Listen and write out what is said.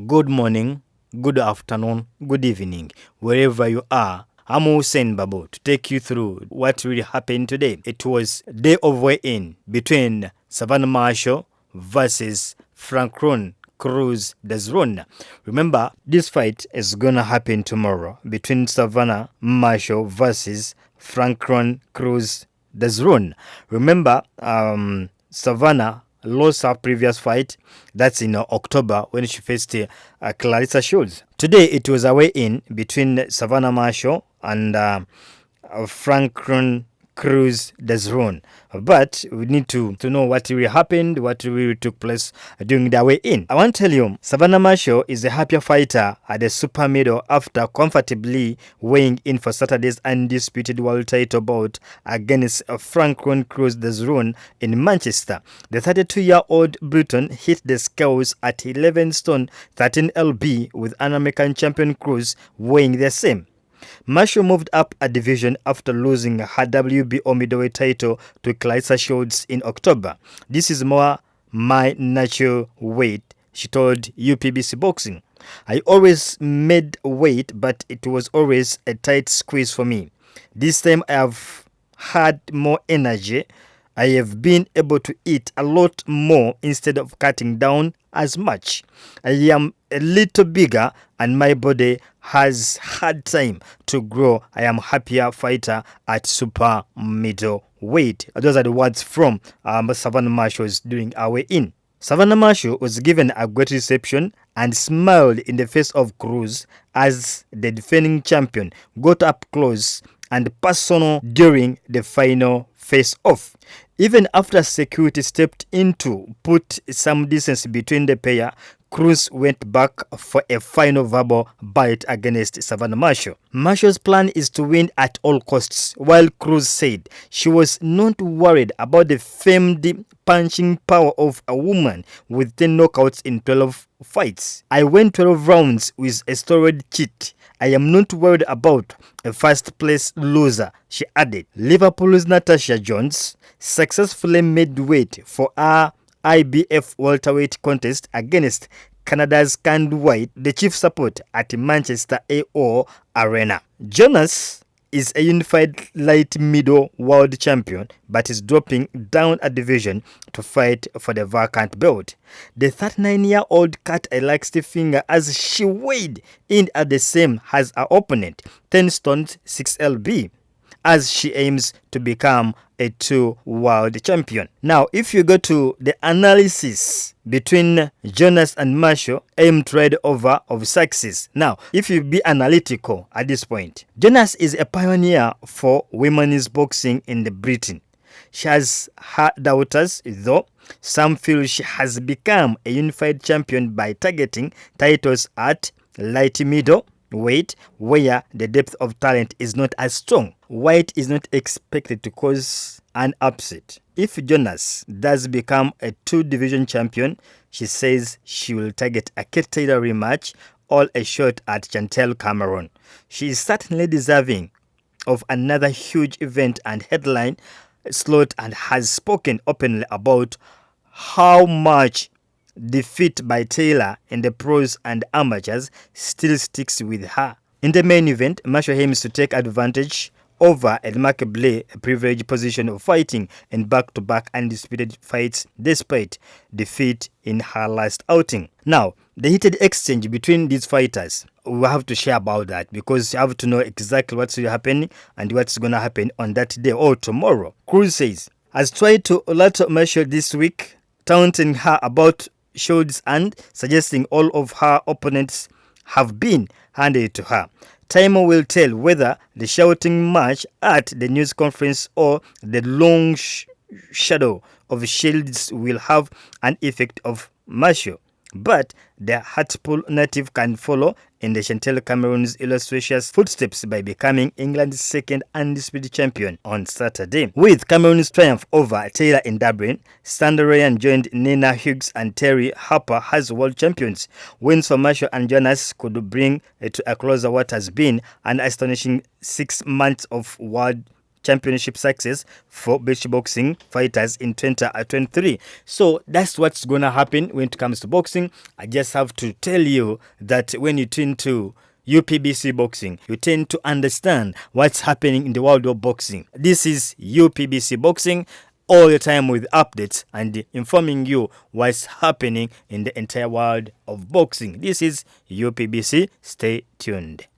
Good morning, good afternoon, good evening, wherever you are. I'm Hussein Babu to take you through what really happened today. It was day of weigh-in between Savannah Marshall versus Franchon Crews-Dezurn. Remember, this fight is gonna happen tomorrow between Savannah Marshall versus Franchon Crews-Dezurn. Remember, Savannah lost her previous fight. That's in October when she faced Clarissa Shields. Today it was a weigh-in between Savannah Marshall and Franchon Crews-Dezurn. But we need to know what really happened, what really took place during the weigh-in. I want to tell you, Savannah Marshall is a happier fighter at the super middle after comfortably weighing in for Saturday's undisputed world title bout against Franchon Crews-Dezurn in Manchester. The 32-year-old Briton hit the scales at 11 stone 13 lb with an American champion Crews weighing the same. Marshall moved up a division after losing her WBO middleweight title to Clarissa Shields in October. "This is more my natural weight," she told UPBC Boxing. "I always made weight, but it was always a tight squeeze for me. This time I have had more energy. I have been able to eat a lot more instead of cutting down as much. I am a little bigger and my body has had time to grow. I am happier fighter at super middleweight." Those are the words from Savannah Marshall during our weigh-in. Savannah Marshall was given a great reception and smiled in the face of Crews as the defending champion got up close and personal during the final face-off. Even after security stepped in to put some distance between the pair, Crews went back for a final verbal bite against Savannah Marshall. Marshall's plan is to win at all costs, while Crews said she was not worried about the famed punching power of a woman with 10 knockouts in 12 fights. "I went 12 rounds with a storied cheat. I am not worried about a first-place loser," she added. Liverpool's Natasha Jones successfully made weight for her IBF welterweight contest against Canada's Canned White, the chief support at Manchester AO Arena. Jonas is a unified light middle world champion, but is dropping down a division to fight for the vacant belt. The 39-year-old cut a laxity finger as she weighed in at the same as her opponent, 10 stones 6 lb, as she aims to become a 2 world champion. Now, if you go to the analysis between Jonas and Marshall, aim trade over of success. Now, if you be analytical at this point, Jonas is a pioneer for women's boxing in the Britain. She has her doubters, though. Some feel she has become a unified champion by targeting titles at light middle weight, where the depth of talent is not as strong. White is not expected to cause an upset. If Jonas does become a 2-division champion, she says she will target a Kate Taylor rematch or a shot at Chantel Cameron. She is certainly deserving of another huge event and headline slot, and has spoken openly about how much defeat by Taylor in the pros and amateurs still sticks with her. In the main event, Marshall aims to take advantage over a remarkably privileged position of fighting in back-to-back undisputed fights despite defeat in her last outing. Now, the heated exchange between these fighters, we have to share about that because you have to know exactly what's happening and what's going to happen on that day or tomorrow. Crews says, "Has tried to alert Marshall this week, taunting her about Shields and suggesting all of her opponents have been handed to her. Time will tell whether the shouting match at the news conference or the long shadow of Shields will have an effect of Marshall. But the Hartlepool native can follow in the Chantel Cameron's illustrious footsteps by becoming England's second undisputed champion on Saturday. With Cameron's triumph over Taylor in Dublin, Sandy Ryan joined Nina Hughes and Terry Harper as world champions. Wins for Marshall and Jonas could bring to a closer what has been an astonishing 6 months of world championship success for British boxing fighters in 2023. So that's what's going to happen when it comes to boxing. I just have to tell you that when you tune to UPBC Boxing, you tend to understand what's happening in the world of boxing. This is UPBC Boxing, all the time with updates and informing you what's happening in the entire world of boxing. This is UPBC. Stay tuned.